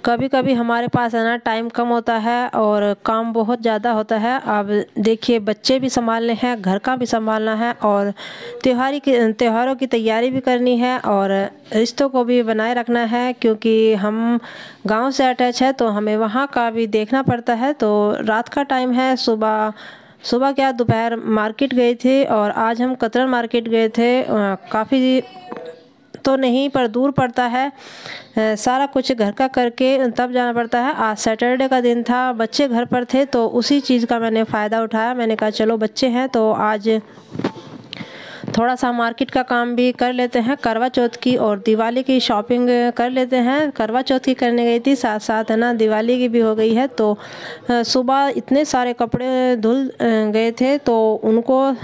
कभी कभी हमारे पास है ना टाइम कम होता है और काम बहुत ज़्यादा होता है। अब देखिए बच्चे भी संभालने हैं, घर का भी संभालना है और त्योहारों की तैयारी भी करनी है और रिश्तों को भी बनाए रखना है, क्योंकि हम गांव से अटैच है तो हमें वहाँ का भी देखना पड़ता है। तो रात का टाइम है, सुबह सुबह क्या दोपहर मार्केट गए थे और आज हम कतरन मार्केट गए थे। काफ़ी तो नहीं पर दूर पड़ता है। सारा कुछ घर का करके तब जाना पड़ता है। आज सैटरडे का दिन था, बच्चे घर पर थे तो उसी चीज़ का मैंने फ़ायदा उठाया। मैंने कहा चलो बच्चे हैं तो आज थोड़ा सा मार्केट का काम भी कर लेते हैं, करवा चौथ की और दिवाली की शॉपिंग कर लेते हैं। करवा चौथ की करने गई थी, साथ साथ है ना दिवाली की भी हो गई है। तो सुबह इतने सारे कपड़े धुल गए थे तो उनको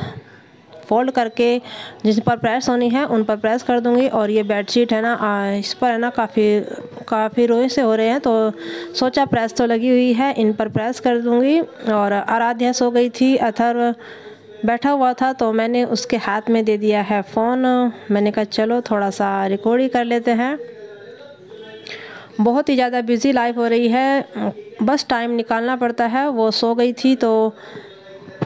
फोल्ड करके जिस पर प्रेस होनी है उन पर प्रेस कर दूंगी। और ये बेडशीट है ना, इस पर है ना काफ़ी रोए से हो रहे हैं तो सोचा प्रेस तो लगी हुई है, इन पर प्रेस कर दूंगी। और आराध्या सो गई थी, अथर्व बैठा हुआ था तो मैंने उसके हाथ में दे दिया है फ़ोन। मैंने कहा चलो थोड़ा सा रिकॉर्डिंग कर लेते हैं। बहुत ही ज़्यादा बिज़ी लाइफ हो रही है, बस टाइम निकालना पड़ता है। वो सो गई थी तो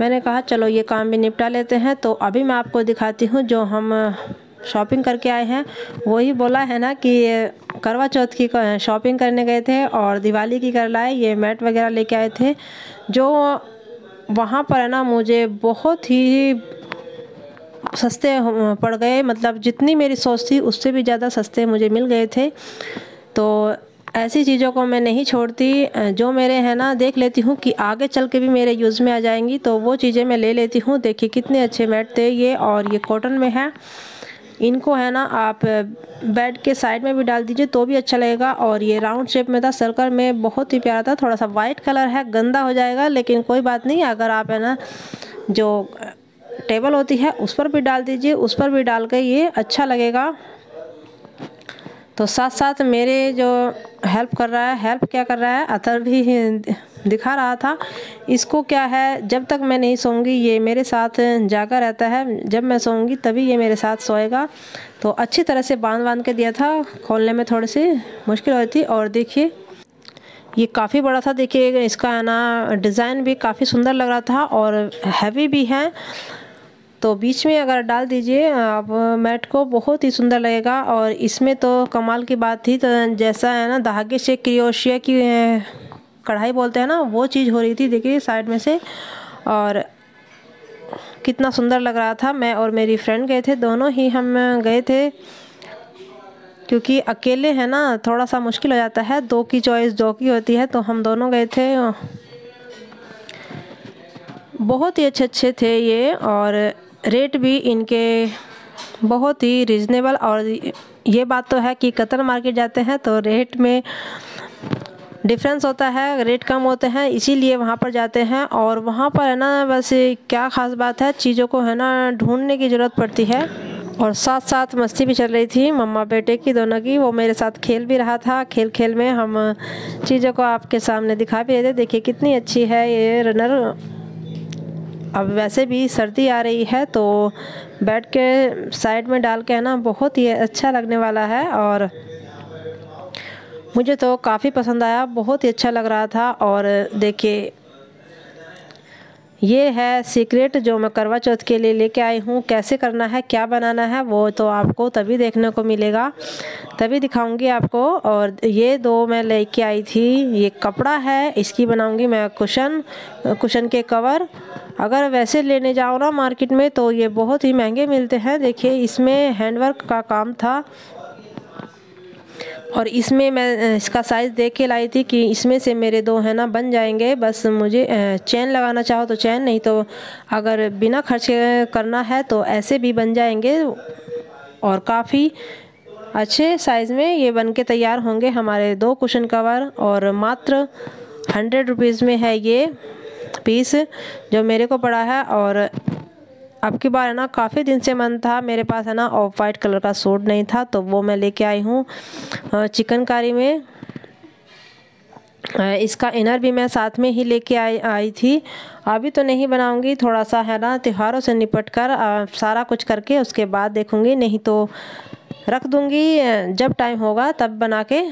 मैंने कहा चलो ये काम भी निपटा लेते हैं। तो अभी मैं आपको दिखाती हूँ जो हम शॉपिंग करके आए हैं। वही बोला है ना कि करवा चौथ की शॉपिंग करने गए थे और दिवाली की कर लाए। ये मैट वगैरह लेके आए थे जो वहाँ पर है ना मुझे बहुत ही सस्ते पड़ गए। मतलब जितनी मेरी सोच थी उससे भी ज़्यादा सस्ते मुझे मिल गए थे। तो ऐसी चीज़ों को मैं नहीं छोड़ती, जो मेरे है ना देख लेती हूँ कि आगे चल के भी मेरे यूज़ में आ जाएंगी तो वो चीज़ें मैं ले लेती हूँ। देखिए कितने अच्छे मैट थे ये, और ये कॉटन में है। इनको है ना आप बेड के साइड में भी डाल दीजिए तो भी अच्छा लगेगा। और ये राउंड शेप में था, सर्कल में, बहुत ही प्यारा था। थोड़ा सा वाइट कलर है, गंदा हो जाएगा लेकिन कोई बात नहीं, अगर आप है ना जो टेबल होती है उस पर भी डाल दीजिए, उस पर भी डाल के ये अच्छा लगेगा। तो साथ साथ मेरे जो हेल्प कर रहा है, हेल्प क्या कर रहा है, अथर्व भी दिखा रहा था। इसको क्या है, जब तक मैं नहीं सोऊंगी ये मेरे साथ जागा रहता है, जब मैं सोऊंगी तभी ये मेरे साथ सोएगा। तो अच्छी तरह से बांध के दिया था, खोलने में थोड़ी सी मुश्किल हो रही थी। और देखिए ये काफ़ी बड़ा था, देखिए इसका है ना डिज़ाइन भी काफ़ी सुंदर लग रहा था और हैवी भी है। तो बीच में अगर डाल दीजिए आप मैट को, बहुत ही सुंदर लगेगा। और इसमें तो कमाल की बात थी, तो जैसा है ना धागे से क्रोशिया की कढ़ाई बोलते हैं ना, वो चीज़ हो रही थी देखिए साइड में से, और कितना सुंदर लग रहा था। मैं और मेरी फ्रेंड गए थे, दोनों ही हम गए थे, क्योंकि अकेले है ना थोड़ा सा मुश्किल हो जाता है, दो की चॉइस दो की होती है। तो हम दोनों गए थे, बहुत ही अच्छे थे ये, और रेट भी इनके बहुत ही रिजनेबल। और ये बात तो है कि कतर मार्केट जाते हैं तो रेट में डिफरेंस होता है, रेट कम होते हैं, इसीलिए वहाँ पर जाते हैं। और वहाँ पर है ना बस क्या ख़ास बात है, चीज़ों को है ना ढूंढने की ज़रूरत पड़ती है। और साथ साथ मस्ती भी चल रही थी मम्मा बेटे की दोनों की। वो मेरे साथ खेल भी रहा था, खेल में हम चीज़ों को आपके सामने दिखा भी रहे थे। देखिए कितनी अच्छी है ये रनर। अब वैसे भी सर्दी आ रही है तो बेड के साइड में डाल के है ना बहुत ही अच्छा लगने वाला है, और मुझे तो काफ़ी पसंद आया, बहुत ही अच्छा लग रहा था। और देखिए ये है सीक्रेट जो मैं करवा चौथ के लिए लेके आई हूँ। कैसे करना है, क्या बनाना है, वो तो आपको तभी देखने को मिलेगा, तभी दिखाऊंगी आपको। और ये दो मैं लेके आई थी, ये कपड़ा है, इसकी बनाऊंगी मैं कुशन के कवर। अगर वैसे लेने जाओ ना मार्केट में तो ये बहुत ही महंगे मिलते हैं। देखिए इसमें हैंडवर्क का काम था, और इसमें मैं इसका साइज़ देख के लाई थी कि इसमें से मेरे दो है ना बन जाएंगे। बस मुझे चेन लगाना चाहो तो चेन, नहीं तो अगर बिना खर्च करना है तो ऐसे भी बन जाएंगे। और काफ़ी अच्छे साइज़ में ये बन के तैयार होंगे हमारे दो कुशन कवर। और मात्र 100 रुपीज़ में है ये पीस जो मेरे को पड़ा है। और अब की बार है ना काफ़ी दिन से मन था, मेरे पास है ना ऑफ वाइट कलर का सूट नहीं था तो वो मैं लेके आई हूँ चिकनकारी में। इसका इनर भी मैं साथ में ही लेके आई थी। अभी तो नहीं बनाऊंगी, थोड़ा सा है ना त्योहारों से निपट कर सारा कुछ करके उसके बाद देखूंगी, नहीं तो रख दूंगी, जब टाइम होगा तब बना के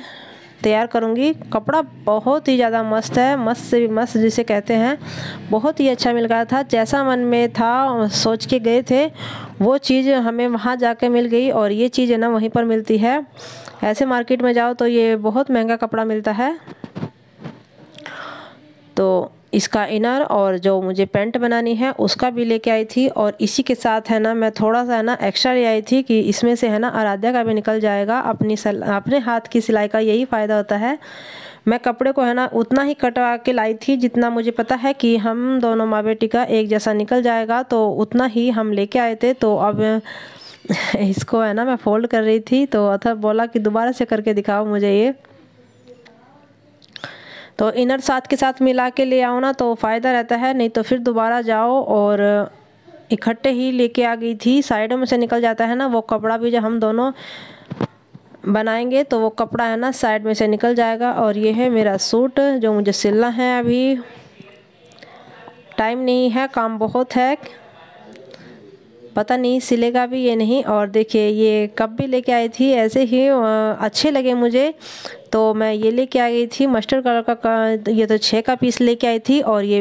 तैयार करूँगी। कपड़ा बहुत ही ज़्यादा मस्त है, मस्त से भी मस्त जिसे कहते हैं, बहुत ही अच्छा मिल गया था। जैसा मन में था सोच के गए थे वो चीज़ हमें वहाँ जाके मिल गई। और ये चीज़ है ना वहीं पर मिलती है, ऐसे मार्केट में जाओ तो ये बहुत महंगा कपड़ा मिलता है। तो इसका इनर और जो मुझे पैंट बनानी है उसका भी लेके आई थी। और इसी के साथ है ना मैं थोड़ा सा है ना एक्स्ट्रा ले आई थी कि इसमें से है ना आराध्या का भी निकल जाएगा। अपने हाथ की सिलाई का यही फ़ायदा होता है। मैं कपड़े को है ना उतना ही कटवा के लाई थी जितना मुझे पता है कि हम दोनों माँ बेटी का एक जैसा निकल जाएगा, तो उतना ही हम लेके आए थे। तो अब इसको है ना मैं फोल्ड कर रही थी तो अथर्व बोला कि दोबारा से करके दिखाओ मुझे ये। तो इनर साथ के साथ मिला के ले आओ ना तो फ़ायदा रहता है, नहीं तो फिर दोबारा जाओ। और इकट्ठे ही लेके आ गई थी, साइडों में से निकल जाता है ना वो कपड़ा भी। जब हम दोनों बनाएंगे तो वो कपड़ा है ना साइड में से निकल जाएगा। और ये है मेरा सूट जो मुझे सिलना है। अभी टाइम नहीं है, काम बहुत है, पता नहीं सिलेगा भी ये नहीं। और देखिए ये कप भी लेके आई थी, ऐसे ही अच्छे लगे मुझे तो मैं ये लेके आ गई थी मस्टर्ड कलर का। ये तो 6 का पीस लेके आई थी। और ये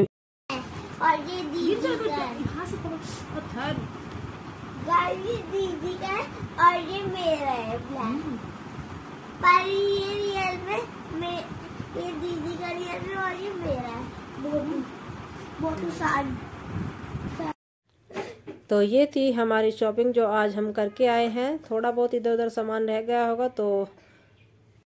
दीदी का है और ये मेरा है ब्लैक। पर ये रियल में ये दीदी का रियल में और ये मेरा है बहुत सारी। तो ये थी हमारी शॉपिंग जो आज हम करके आए हैं। थोड़ा बहुत इधर उधर सामान रह गया होगा तो